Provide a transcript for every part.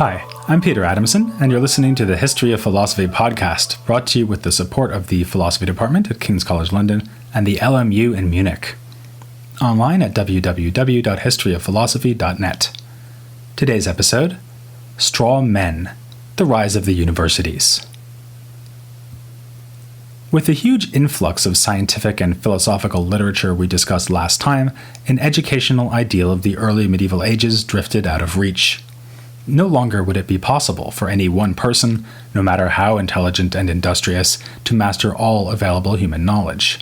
Hi, I'm Peter Adamson, and you're listening to the History of Philosophy podcast, brought to you with the support of the Philosophy Department at King's College London and the LMU in Munich. Online at www.historyofphilosophy.net. Today's episode, Straw Men, the Rise of the Universities. With the huge influx of scientific and philosophical literature we discussed last time, an educational ideal of the early medieval ages drifted out of reach. No longer would it be possible for any one person, no matter how intelligent and industrious, to master all available human knowledge.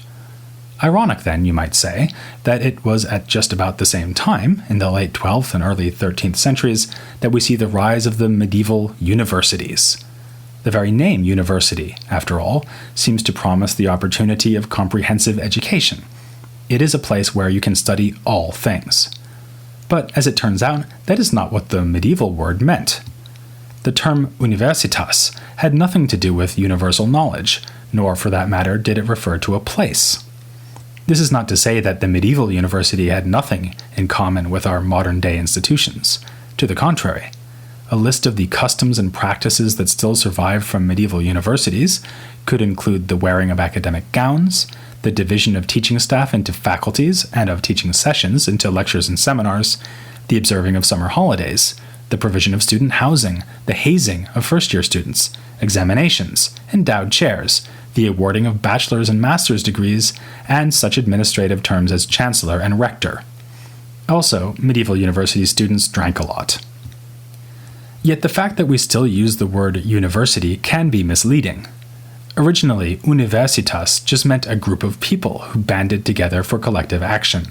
Ironic, then, you might say, that it was at just about the same time, in the late 12th and early 13th centuries, that we see the rise of the medieval universities. The very name university, after all, seems to promise the opportunity of comprehensive education. It is a place where you can study all things. But as it turns out, that is not what the medieval word meant. The term universitas had nothing to do with universal knowledge, nor for that matter did it refer to a place. This is not to say that the medieval university had nothing in common with our modern-day institutions. To the contrary, a list of the customs and practices that still survive from medieval universities could include the wearing of academic gowns, the division of teaching staff into faculties and of teaching sessions into lectures and seminars, the observing of summer holidays, the provision of student housing, the hazing of first-year students, examinations, endowed chairs, the awarding of bachelor's and master's degrees, and such administrative terms as chancellor and rector. Also, medieval university students drank a lot. Yet the fact that we still use the word university can be misleading. Originally, universitas just meant a group of people who banded together for collective action.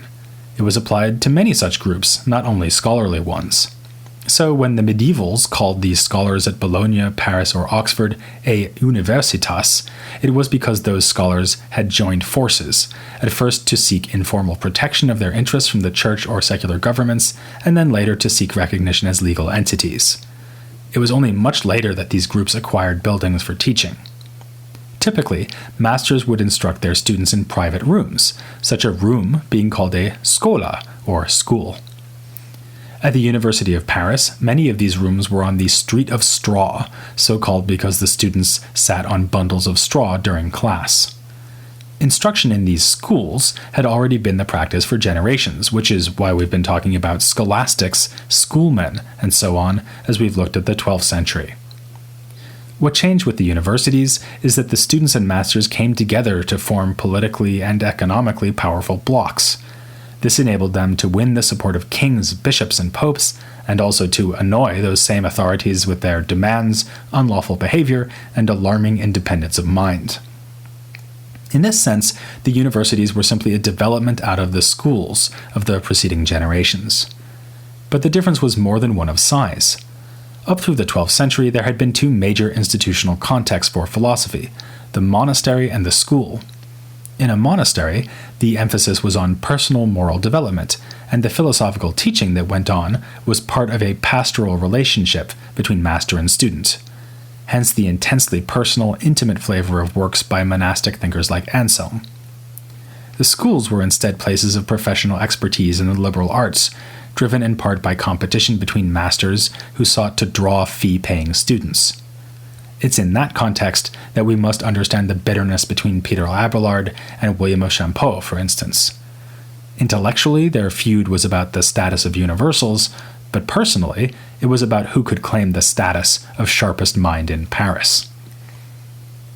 It was applied to many such groups, not only scholarly ones. So when the medievals called these scholars at Bologna, Paris, or Oxford a universitas, it was because those scholars had joined forces, at first to seek informal protection of their interests from the church or secular governments, and then later to seek recognition as legal entities. It was only much later that these groups acquired buildings for teaching. Typically, masters would instruct their students in private rooms, such a room being called a scola, or school. At the University of Paris, many of these rooms were on the Street of Straw, so called because the students sat on bundles of straw during class. Instruction in these schools had already been the practice for generations, which is why we've been talking about scholastics, schoolmen, and so on, as we've looked at the 12th century. What changed with the universities is that the students and masters came together to form politically and economically powerful blocs. This enabled them to win the support of kings, bishops, and popes, and also to annoy those same authorities with their demands, unlawful behavior, and alarming independence of mind. In this sense, the universities were simply a development out of the schools of the preceding generations. But the difference was more than one of size. Up through the 12th century, there had been two major institutional contexts for philosophy, the monastery and the school. In a monastery, the emphasis was on personal moral development, and the philosophical teaching that went on was part of a pastoral relationship between master and student. Hence the intensely personal, intimate flavor of works by monastic thinkers like Anselm. The schools were instead places of professional expertise in the liberal arts, driven in part by competition between masters who sought to draw fee-paying students. It's in that context that we must understand the bitterness between Peter Abelard and William of Champeaux, for instance. Intellectually, their feud was about the status of universals, but personally, it was about who could claim the status of sharpest mind in Paris.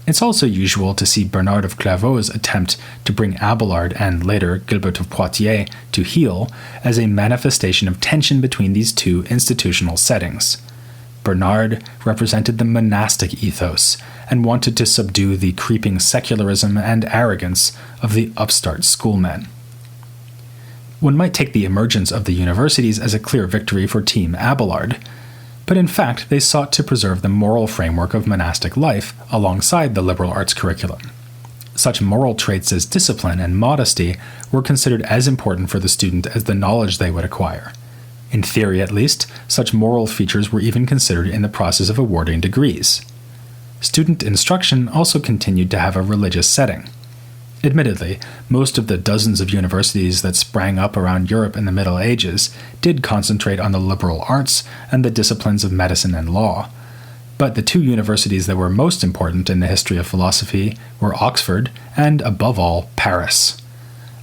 It's also usual to see Bernard of Clairvaux's attempt to bring Abelard and later Gilbert of Poitiers to heel as a manifestation of tension between these two institutional settings. Bernard represented the monastic ethos and wanted to subdue the creeping secularism and arrogance of the upstart schoolmen. One might take the emergence of the universities as a clear victory for Team Abelard, but in fact they sought to preserve the moral framework of monastic life alongside the liberal arts curriculum. Such moral traits as discipline and modesty were considered as important for the student as the knowledge they would acquire. In theory, at least, such moral features were even considered in the process of awarding degrees. Student instruction also continued to have a religious setting. Admittedly, most of the dozens of universities that sprang up around Europe in the Middle Ages did concentrate on the liberal arts and the disciplines of medicine and law. But the two universities that were most important in the history of philosophy were Oxford and, above all, Paris.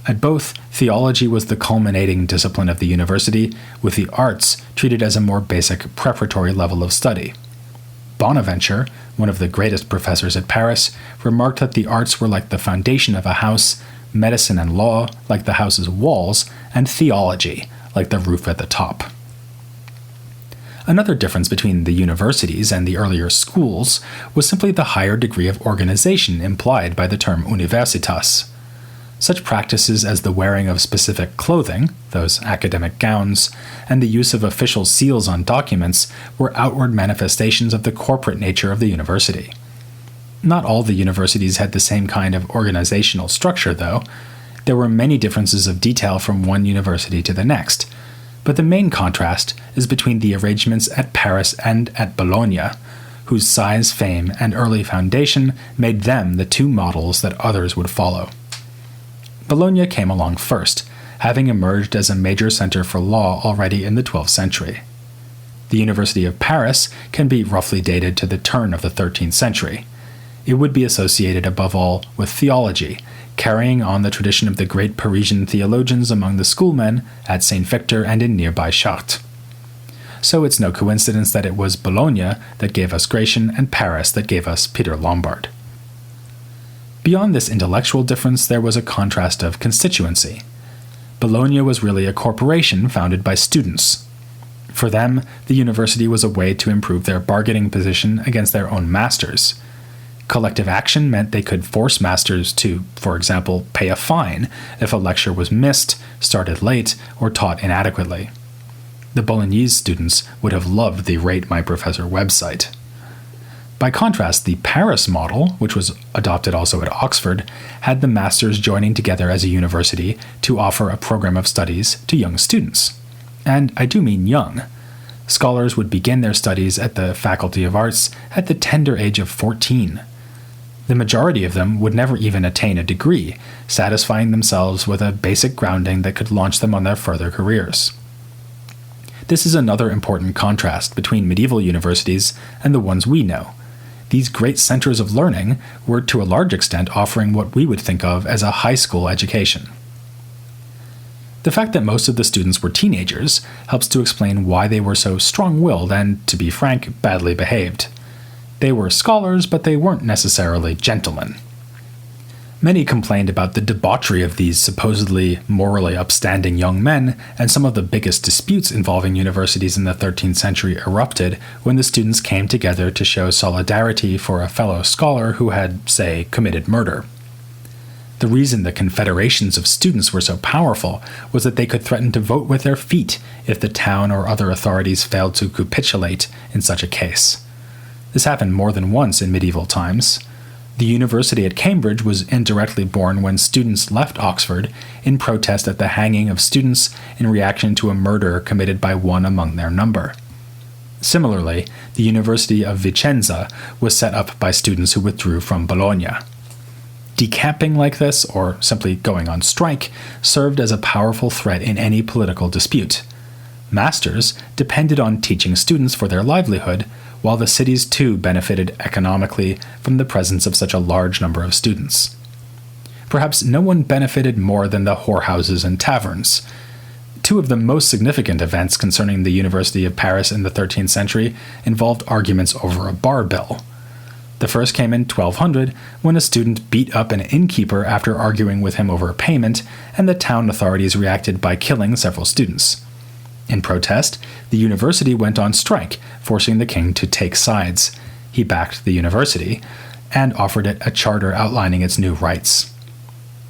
At both, theology was the culminating discipline of the university, with the arts treated as a more basic preparatory level of study. Bonaventure, one of the greatest professors at Paris, remarked that the arts were like the foundation of a house, medicine and law like the house's walls, and theology like the roof at the top. Another difference between the universities and the earlier schools was simply the higher degree of organization implied by the term universitas. Such practices as the wearing of specific clothing, those academic gowns, and the use of official seals on documents were outward manifestations of the corporate nature of the university. Not all the universities had the same kind of organizational structure, though. There were many differences of detail from one university to the next, but the main contrast is between the arrangements at Paris and at Bologna, whose size, fame, and early foundation made them the two models that others would follow. Bologna came along first, having emerged as a major center for law already in the 12th century. The University of Paris can be roughly dated to the turn of the 13th century. It would be associated above all with theology, carrying on the tradition of the great Parisian theologians among the schoolmen at St. Victor and in nearby Chartres. So it's no coincidence that it was Bologna that gave us Gratian and Paris that gave us Peter Lombard. Beyond this intellectual difference, there was a contrast of constituency. Bologna was really a corporation founded by students. For them, the university was a way to improve their bargaining position against their own masters. Collective action meant they could force masters to, for example, pay a fine if a lecture was missed, started late, or taught inadequately. The Bolognese students would have loved the Rate My Professor website. By contrast, the Paris model, which was adopted also at Oxford, had the masters joining together as a university to offer a program of studies to young students. And I do mean young. Scholars would begin their studies at the Faculty of Arts at the tender age of 14. The majority of them would never even attain a degree, satisfying themselves with a basic grounding that could launch them on their further careers. This is another important contrast between medieval universities and the ones we know. These great centers of learning were to a large extent offering what we would think of as a high school education. The fact that most of the students were teenagers helps to explain why they were so strong-willed and, to be frank, badly behaved. They were scholars, but they weren't necessarily gentlemen. Many complained about the debauchery of these supposedly morally upstanding young men, and some of the biggest disputes involving universities in the 13th century erupted when the students came together to show solidarity for a fellow scholar who had, say, committed murder. The reason the confederations of students were so powerful was that they could threaten to vote with their feet if the town or other authorities failed to capitulate in such a case. This happened more than once in medieval times. The university at Cambridge was indirectly born when students left Oxford in protest at the hanging of students in reaction to a murder committed by one among their number. Similarly, the University of Vicenza was set up by students who withdrew from Bologna. Decamping like this, or simply going on strike, served as a powerful threat in any political dispute. Masters depended on teaching students for their livelihood, while the cities too benefited economically from the presence of such a large number of students. Perhaps no one benefited more than the whorehouses and taverns. Two of the most significant events concerning the University of Paris in the 13th century involved arguments over a bar bill. The first came in 1200, when a student beat up an innkeeper after arguing with him over payment, and the town authorities reacted by killing several students. In protest, the university went on strike, forcing the king to take sides. He backed the university, and offered it a charter outlining its new rights.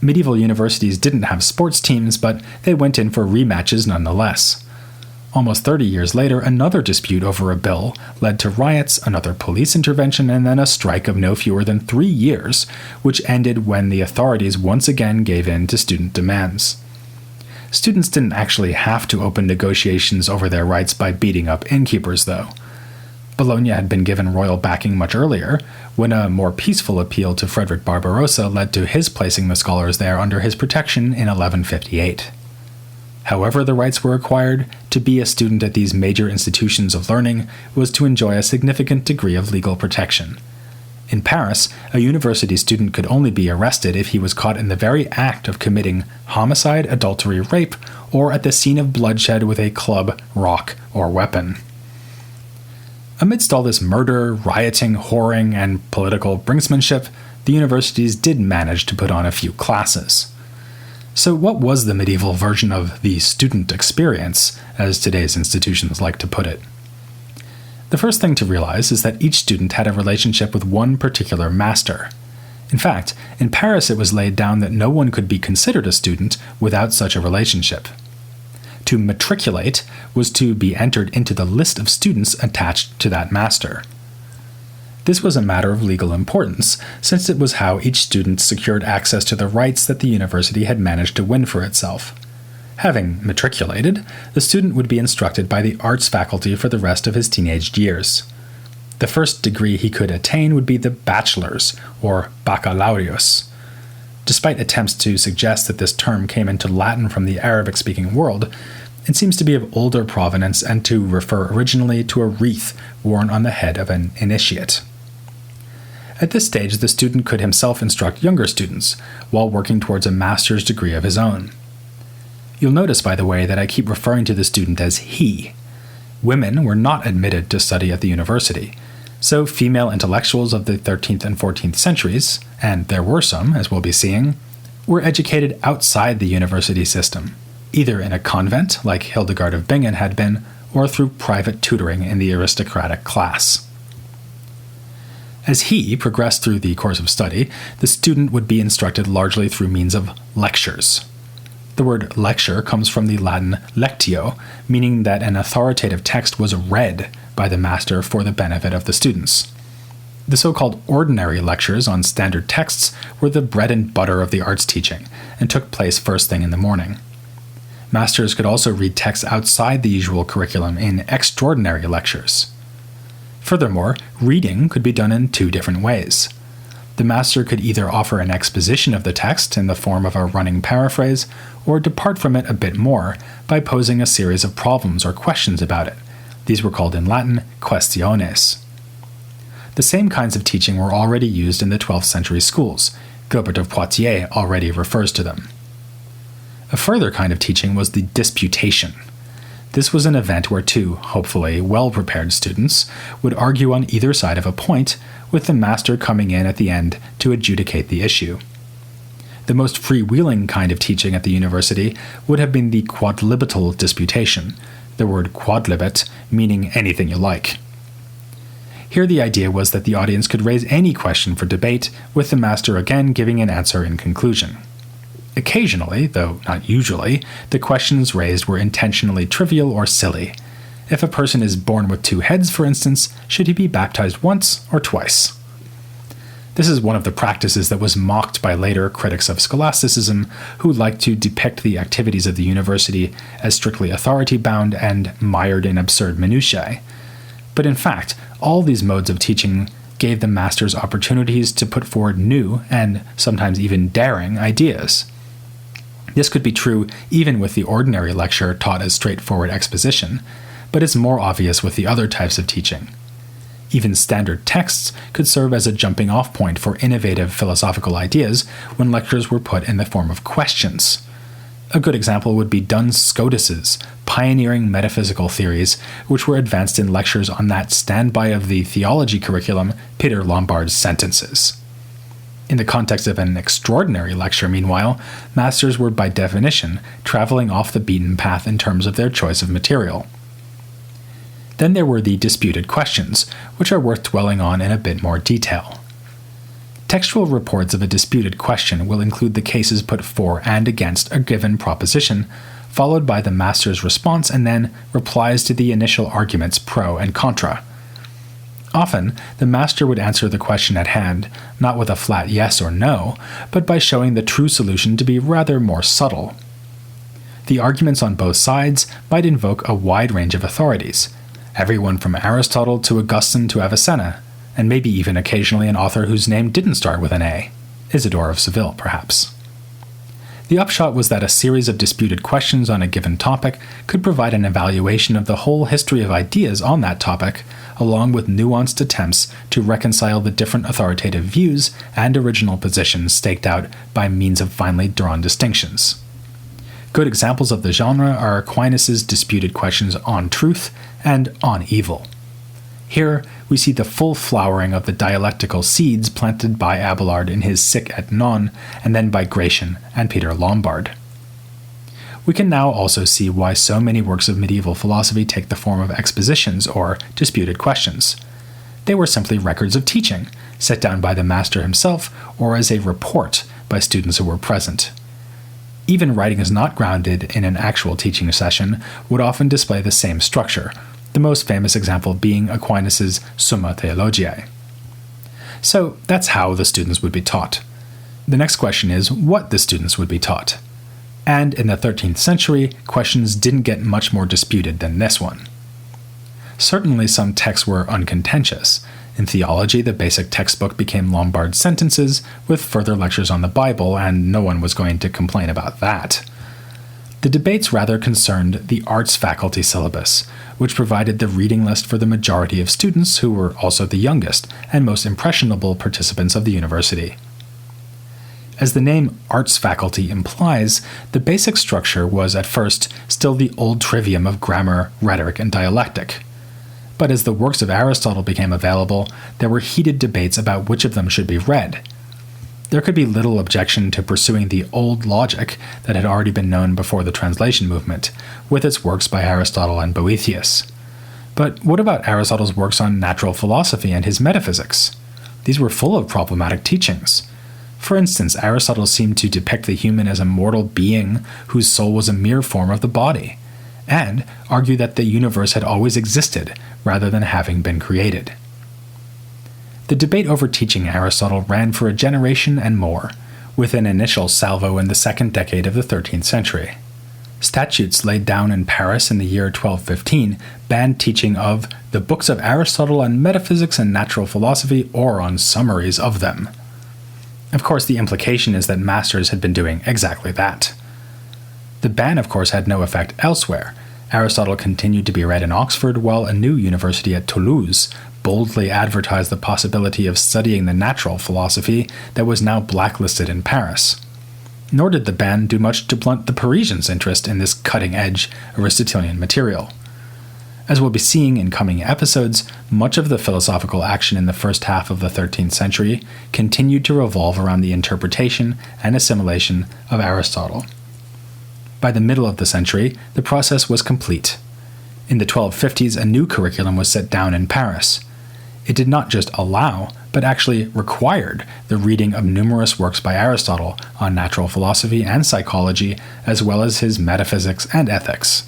Medieval universities didn't have sports teams, but they went in for rematches nonetheless. Almost 30 years later, another dispute over a bill led to riots, another police intervention, and then a strike of no fewer than 3 years, which ended when the authorities once again gave in to student demands. Students didn't actually have to open negotiations over their rights by beating up innkeepers, though. Bologna had been given royal backing much earlier, when a more peaceful appeal to Frederick Barbarossa led to his placing the scholars there under his protection in 1158. However the rights were acquired, to be a student at these major institutions of learning was to enjoy a significant degree of legal protection. In Paris, a university student could only be arrested if he was caught in the very act of committing homicide, adultery, rape, or at the scene of bloodshed with a club, rock, or weapon. Amidst all this murder, rioting, whoring, and political brinksmanship, the universities did manage to put on a few classes. So what was the medieval version of the student experience, as today's institutions like to put it? The first thing to realize is that each student had a relationship with one particular master. In fact, in Paris it was laid down that no one could be considered a student without such a relationship. To matriculate was to be entered into the list of students attached to that master. This was a matter of legal importance, since it was how each student secured access to the rights that the university had managed to win for itself. Having matriculated, the student would be instructed by the arts faculty for the rest of his teenage years. The first degree he could attain would be the bachelor's, or baccalaureus. Despite attempts to suggest that this term came into Latin from the Arabic-speaking world, it seems to be of older provenance and to refer originally to a wreath worn on the head of an initiate. At this stage, the student could himself instruct younger students, while working towards a master's degree of his own. You'll notice, by the way, that I keep referring to the student as he. Women were not admitted to study at the university, so female intellectuals of the 13th and 14th centuries, and there were some, as we'll be seeing, were educated outside the university system, either in a convent, like Hildegard of Bingen had been, or through private tutoring in the aristocratic class. As he progressed through the course of study, the student would be instructed largely through means of lectures. The word lecture comes from the Latin lectio, meaning that an authoritative text was read by the master for the benefit of the students. The so-called ordinary lectures on standard texts were the bread and butter of the arts teaching, and took place first thing in the morning. Masters could also read texts outside the usual curriculum in extraordinary lectures. Furthermore, reading could be done in two different ways. The master could either offer an exposition of the text in the form of a running paraphrase, or depart from it a bit more by posing a series of problems or questions about it. These were called in Latin questiones. The same kinds of teaching were already used in the 12th century schools. Gilbert of Poitiers already refers to them. A further kind of teaching was the disputation. This was an event where two, hopefully well-prepared students would argue on either side of a point, with the master coming in at the end to adjudicate the issue. The most freewheeling kind of teaching at the university would have been the quodlibetal disputation, the word quodlibet meaning anything you like. Here the idea was that the audience could raise any question for debate, with the master again giving an answer in conclusion. Occasionally, though not usually, the questions raised were intentionally trivial or silly. If a person is born with two heads, for instance, should he be baptized once or twice? This is one of the practices that was mocked by later critics of scholasticism, who liked to depict the activities of the university as strictly authority-bound and mired in absurd minutiae. But in fact, all these modes of teaching gave the masters opportunities to put forward new, and sometimes even daring, ideas. This could be true even with the ordinary lecture taught as straightforward exposition, but is more obvious with the other types of teaching. Even standard texts could serve as a jumping-off point for innovative philosophical ideas when lectures were put in the form of questions. A good example would be Duns Scotus's pioneering metaphysical theories, which were advanced in lectures on that standby of the theology curriculum, Peter Lombard's Sentences. In the context of an extraordinary lecture, meanwhile, masters were by definition traveling off the beaten path in terms of their choice of material. Then there were the disputed questions, which are worth dwelling on in a bit more detail. Textual reports of a disputed question will include the cases put for and against a given proposition, followed by the master's response and then replies to the initial arguments pro and contra. Often, the master would answer the question at hand, not with a flat yes or no, but by showing the true solution to be rather more subtle. The arguments on both sides might invoke a wide range of authorities. everyone from Aristotle to Augustine to Avicenna, and maybe even occasionally an author whose name didn't start with an A, Isidore of Seville, perhaps. The upshot was that a series of disputed questions on a given topic could provide an evaluation of the whole history of ideas on that topic, along with nuanced attempts to reconcile the different authoritative views and original positions staked out by means of finely drawn distinctions. Good examples of the genre are Aquinas' disputed questions on truth and on evil. Here, we see the full flowering of the dialectical seeds planted by Abelard in his Sic et Non, and then by Gratian and Peter Lombard. We can now also see why so many works of medieval philosophy take the form of expositions or disputed questions. They were simply records of teaching, set down by the master himself or as a report by students who were present. Even writings not grounded in an actual teaching session would often display the same structure, the most famous example being Aquinas' Summa Theologiae. So that's how the students would be taught. The next question is what the students would be taught. And in the 13th century, questions didn't get much more disputed than this one. Certainly some texts were uncontentious. In theology, the basic textbook became Lombard's sentences, with further lectures on the Bible, and no one was going to complain about that. The debates rather concerned the arts faculty syllabus, which provided the reading list for the majority of students who were also the youngest and most impressionable participants of the university. As the name arts faculty implies, the basic structure was at first still the old trivium of grammar, rhetoric, and dialectic. But as the works of Aristotle became available, there were heated debates about which of them should be read. There could be little objection to pursuing the old logic that had already been known before the translation movement, with its works by Aristotle and Boethius. But what about Aristotle's works on natural philosophy and his metaphysics? These were full of problematic teachings. For instance, Aristotle seemed to depict the human as a mortal being whose soul was a mere form of the body, and argue that the universe had always existed rather than having been created. The debate over teaching Aristotle ran for a generation and more, with an initial salvo in the second decade of the 13th century. Statutes laid down in Paris in the year 1215 banned teaching of the books of Aristotle on metaphysics and natural philosophy or on summaries of them. Of course, the implication is that masters had been doing exactly that. The ban, of course, had no effect elsewhere. Aristotle continued to be read in Oxford, while a new university at Toulouse boldly advertised the possibility of studying the natural philosophy that was now blacklisted in Paris. Nor did the ban do much to blunt the Parisians' interest in this cutting-edge Aristotelian material. As we'll be seeing in coming episodes, much of the philosophical action in the first half of the 13th century continued to revolve around the interpretation and assimilation of Aristotle. By the middle of the century, the process was complete. In the 1250s, a new curriculum was set down in Paris. It did not just allow, but actually required the reading of numerous works by Aristotle on natural philosophy and psychology, as well as his metaphysics and ethics.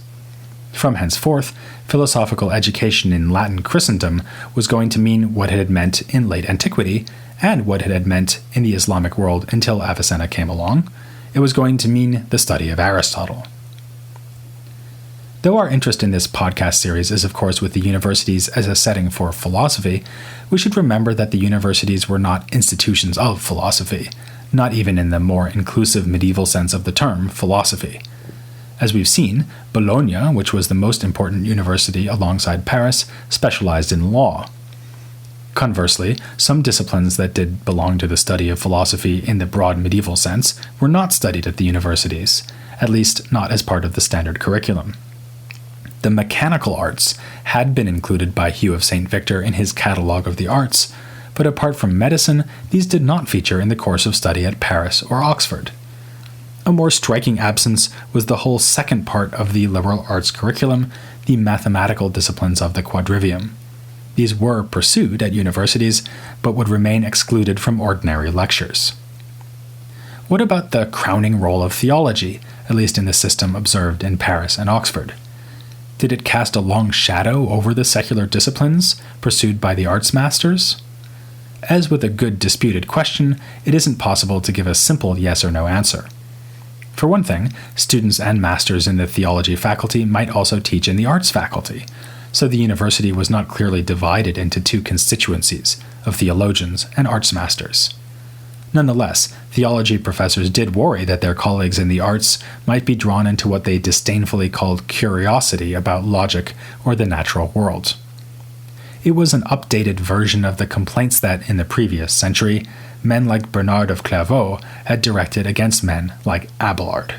From henceforth, philosophical education in Latin Christendom was going to mean what it had meant in late antiquity, and what it had meant in the Islamic world until Avicenna came along. It was going to mean the study of Aristotle. Though our interest in this podcast series is of course with the universities as a setting for philosophy, we should remember that the universities were not institutions of philosophy, not even in the more inclusive medieval sense of the term philosophy. As we've seen, Bologna, which was the most important university alongside Paris, specialized in law. Conversely, some disciplines that did belong to the study of philosophy in the broad medieval sense were not studied at the universities, at least not as part of the standard curriculum. The mechanical arts had been included by Hugh of St. Victor in his Catalogue of the Arts, but apart from medicine, these did not feature in the course of study at Paris or Oxford. A more striking absence was the whole second part of the liberal arts curriculum, the mathematical disciplines of the quadrivium. These were pursued at universities, but would remain excluded from ordinary lectures. What about the crowning role of theology, at least in the system observed in Paris and Oxford? Did it cast a long shadow over the secular disciplines pursued by the arts masters? As with a good disputed question, it isn't possible to give a simple yes or no answer. For one thing, students and masters in the theology faculty might also teach in the arts faculty, so the university was not clearly divided into two constituencies of theologians and arts masters. Nonetheless, theology professors did worry that their colleagues in the arts might be drawn into what they disdainfully called curiosity about logic or the natural world. It was an updated version of the complaints that, in the previous century, men like Bernard of Clairvaux had directed against men like Abelard.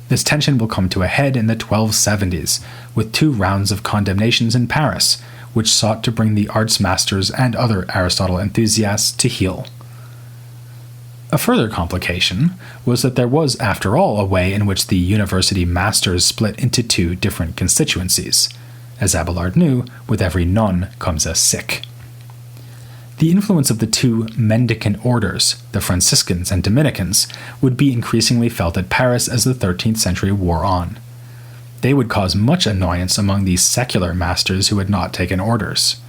This tension will come to a head in the 1270s, with 2 rounds of condemnations in Paris, which sought to bring the arts masters and other Aristotle enthusiasts to heel. A further complication was that there was, after all, a way in which the university masters split into 2 different constituencies. As Abelard knew, with every none comes a sick. The influence of the 2 mendicant orders, the Franciscans and Dominicans, would be increasingly felt at Paris as the 13th century wore on. They would cause much annoyance among these secular masters who had not taken orders.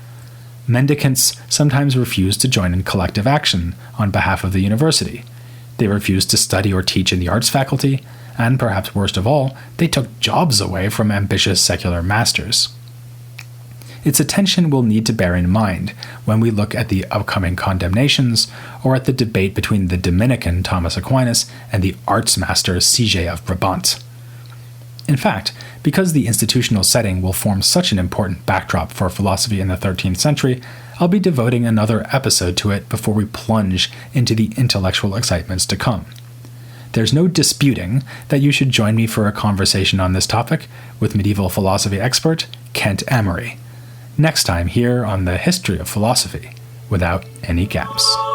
Mendicants sometimes refused to join in collective action on behalf of the university. They refused to study or teach in the arts faculty, and perhaps worst of all, they took jobs away from ambitious secular masters. It's a tension we'll need to bear in mind when we look at the upcoming condemnations or at the debate between the Dominican Thomas Aquinas and the arts master Sige of Brabant. In fact, because the institutional setting will form such an important backdrop for philosophy in the 13th century, I'll be devoting another episode to it before we plunge into the intellectual excitements to come. There's no disputing that you should join me for a conversation on this topic with medieval philosophy expert Kent Emery, next time here on the History of Philosophy Without Any Gaps.